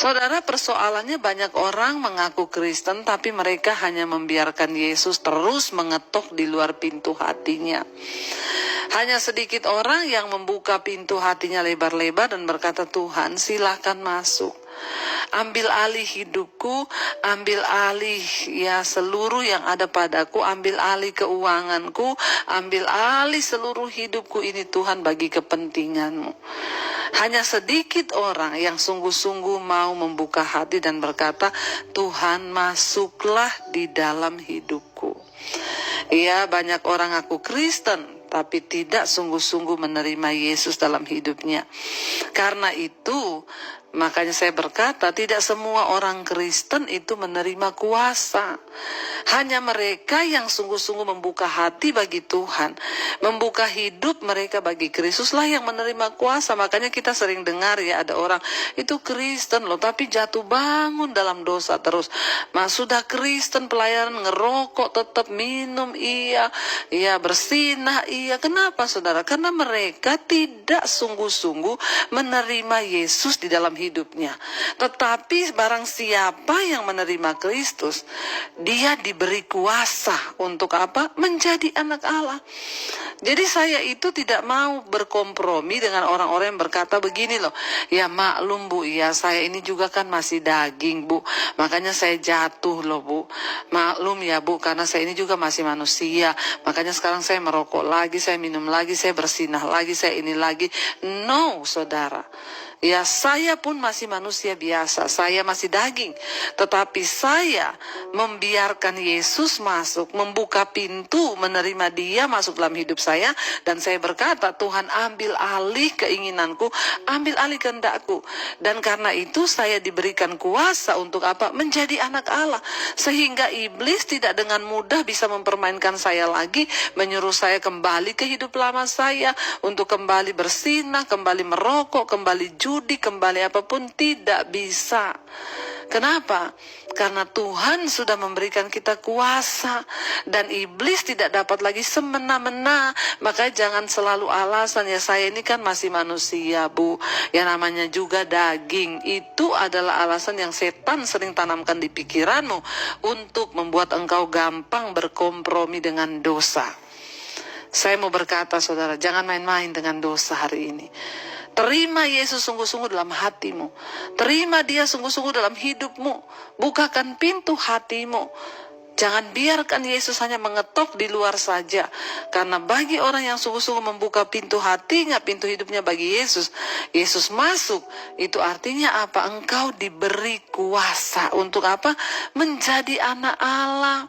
Saudara, persoalannya banyak orang mengaku Kristen tapi mereka hanya membiarkan Yesus terus mengetuk di luar pintu hatinya. Hanya sedikit orang yang membuka pintu hatinya lebar-lebar dan berkata, Tuhan silakan masuk. Ambil alih hidupku, ambil alih seluruh yang ada padaku, ambil alih keuanganku, ambil alih seluruh hidupku ini Tuhan bagi kepentinganmu. Hanya sedikit orang yang sungguh-sungguh mau membuka hati dan berkata, Tuhan masuklah di dalam hidupku. Banyak orang aku Kristen tapi tidak sungguh-sungguh menerima Yesus dalam hidupnya. Karena itu, makanya saya berkata, tidak semua orang Kristen itu menerima kuasa. Hanya mereka yang sungguh-sungguh membuka hati bagi Tuhan, membuka hidup mereka bagi Kristus lah yang menerima kuasa. Makanya kita sering dengar ada orang itu Kristen loh, tapi jatuh bangun dalam dosa terus. Sudah Kristen, pelayanan, ngerokok, tetap minum, bersinah, Kenapa saudara? Karena mereka tidak sungguh-sungguh menerima Yesus di dalam hidupnya. Tetapi barang siapa yang menerima Kristus, dia diberi kuasa untuk apa? Menjadi anak Allah. Jadi saya itu tidak mau berkompromi dengan orang-orang yang berkata begini loh, maklum Bu, saya ini juga kan masih daging Bu, makanya saya jatuh loh Bu. Maklum ya Bu, karena saya ini juga masih manusia, makanya sekarang saya merokok lagi, saya minum lagi, saya bersinah lagi, saya ini lagi. No saudara, saya pun masih manusia biasa, saya masih daging. Tetapi saya membiarkan Yesus masuk, membuka pintu, menerima dia masuk dalam hidup saya. Dan saya berkata, Tuhan ambil alih keinginanku, ambil alih kehendakku. Dan karena itu saya diberikan kuasa untuk apa? Menjadi anak Allah. Sehingga iblis tidak dengan mudah bisa mempermainkan saya lagi, menyuruh saya kembali ke hidup lama saya, untuk kembali bersinah, kembali merokok, kembali judi, kembali apapun, tidak bisa. Kenapa? Karena Tuhan sudah memberikan kita kuasa dan iblis tidak dapat lagi semena-mena. Makanya jangan selalu alasan, saya ini kan masih manusia Bu, namanya juga daging. Itu adalah alasan yang setan sering tanamkan di pikiranmu untuk membuat engkau gampang berkompromi dengan dosa. Saya mau berkata saudara, jangan main-main dengan dosa hari ini. Terima Yesus sungguh-sungguh dalam hatimu. Terima dia sungguh-sungguh dalam hidupmu. Bukakan pintu hatimu. Jangan biarkan Yesus hanya mengetok di luar saja. Karena bagi orang yang sungguh-sungguh membuka pintu hatinya, pintu hidupnya bagi Yesus, Yesus masuk. Itu artinya apa? Engkau diberi kuasa untuk apa? Menjadi anak Allah.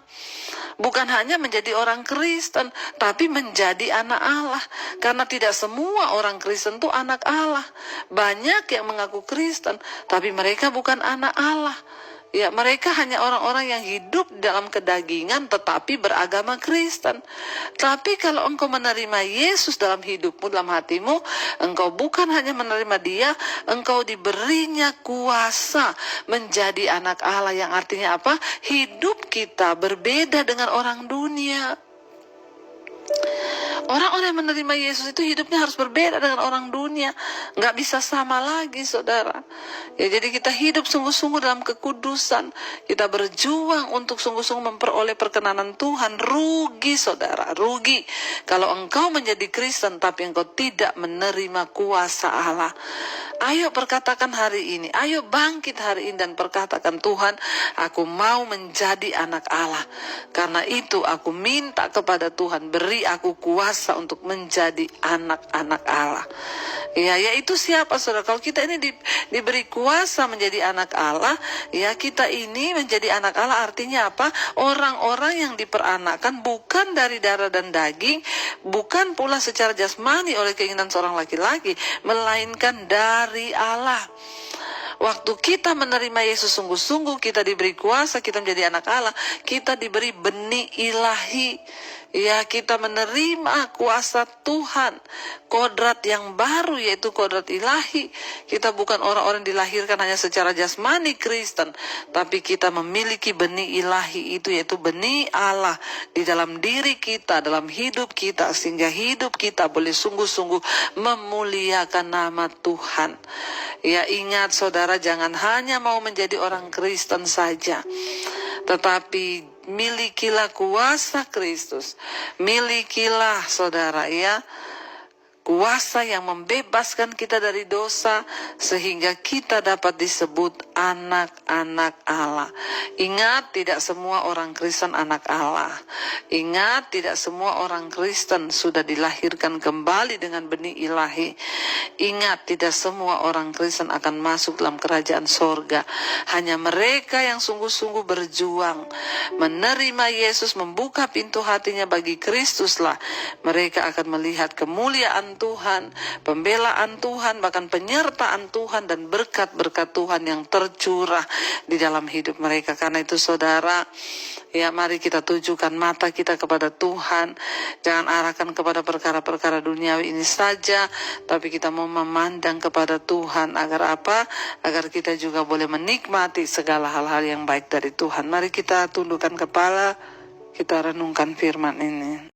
Bukan hanya menjadi orang Kristen, tapi menjadi anak Allah. Karena tidak semua orang Kristen itu anak Allah. Banyak yang mengaku Kristen, tapi mereka bukan anak Allah. Mereka hanya orang-orang yang hidup dalam kedagingan tetapi beragama Kristen. Tapi kalau engkau menerima Yesus dalam hidupmu, dalam hatimu, engkau bukan hanya menerima dia, engkau diberinya kuasa menjadi anak Allah, yang artinya apa? Hidup kita berbeda dengan orang dunia. Orang-orang yang menerima Yesus itu hidupnya harus berbeda dengan orang dunia. Nggak bisa sama lagi saudara. Jadi kita hidup sungguh-sungguh dalam kekudusan. Kita berjuang untuk sungguh-sungguh memperoleh perkenanan Tuhan. Rugi saudara, rugi kalau engkau menjadi Kristen tapi engkau tidak menerima kuasa Allah. Ayo perkatakan hari ini, ayo bangkit hari ini dan perkatakan, Tuhan, aku mau menjadi anak Allah. Karena itu aku minta kepada Tuhan, beri aku kuasa untuk menjadi anak-anak Allah. Yaitu siapa saudara? Kalau kita ini diberi kuasa menjadi anak Allah, kita ini menjadi anak Allah artinya apa? Orang-orang yang diperanakan bukan dari darah dan daging, bukan pula secara jasmani oleh keinginan seorang laki-laki, melainkan dari Allah. Waktu kita menerima Yesus sungguh-sungguh, kita diberi kuasa, kita menjadi anak Allah, kita diberi benih ilahi. Ya, kita menerima kuasa Tuhan, kodrat yang baru, yaitu kodrat ilahi. Kita bukan orang-orang dilahirkan hanya secara jasmani Kristen, tapi kita memiliki benih ilahi itu, yaitu benih Allah di dalam diri kita, dalam hidup kita, sehingga hidup kita boleh sungguh-sungguh memuliakan nama Tuhan. Ya, ingat saudara, jangan hanya mau menjadi orang Kristen saja, tetapi milikilah kuasa Kristus. Milikilah saudara, ya, kuasa yang membebaskan kita dari dosa, sehingga kita dapat disebut anak-anak Allah. Ingat, tidak semua orang Kristen anak Allah. Ingat, tidak semua orang Kristen sudah dilahirkan kembali dengan benih ilahi. Ingat, tidak semua orang Kristen akan masuk dalam kerajaan sorga. Hanya mereka yang sungguh-sungguh berjuang menerima Yesus, membuka pintu hatinya bagi Kristuslah, mereka akan melihat kemuliaan Tuhan, pembelaan Tuhan, bahkan penyertaan Tuhan dan berkat-berkat Tuhan yang tercurah di dalam hidup mereka. Karena itu saudara, ya, mari kita tujukan mata kita kepada Tuhan. Jangan arahkan kepada perkara-perkara duniawi ini saja, tapi kita mau memandang kepada Tuhan. Agar apa? Agar kita juga boleh menikmati segala hal-hal yang baik dari Tuhan. Mari kita tundukkan kepala, kita renungkan firman ini.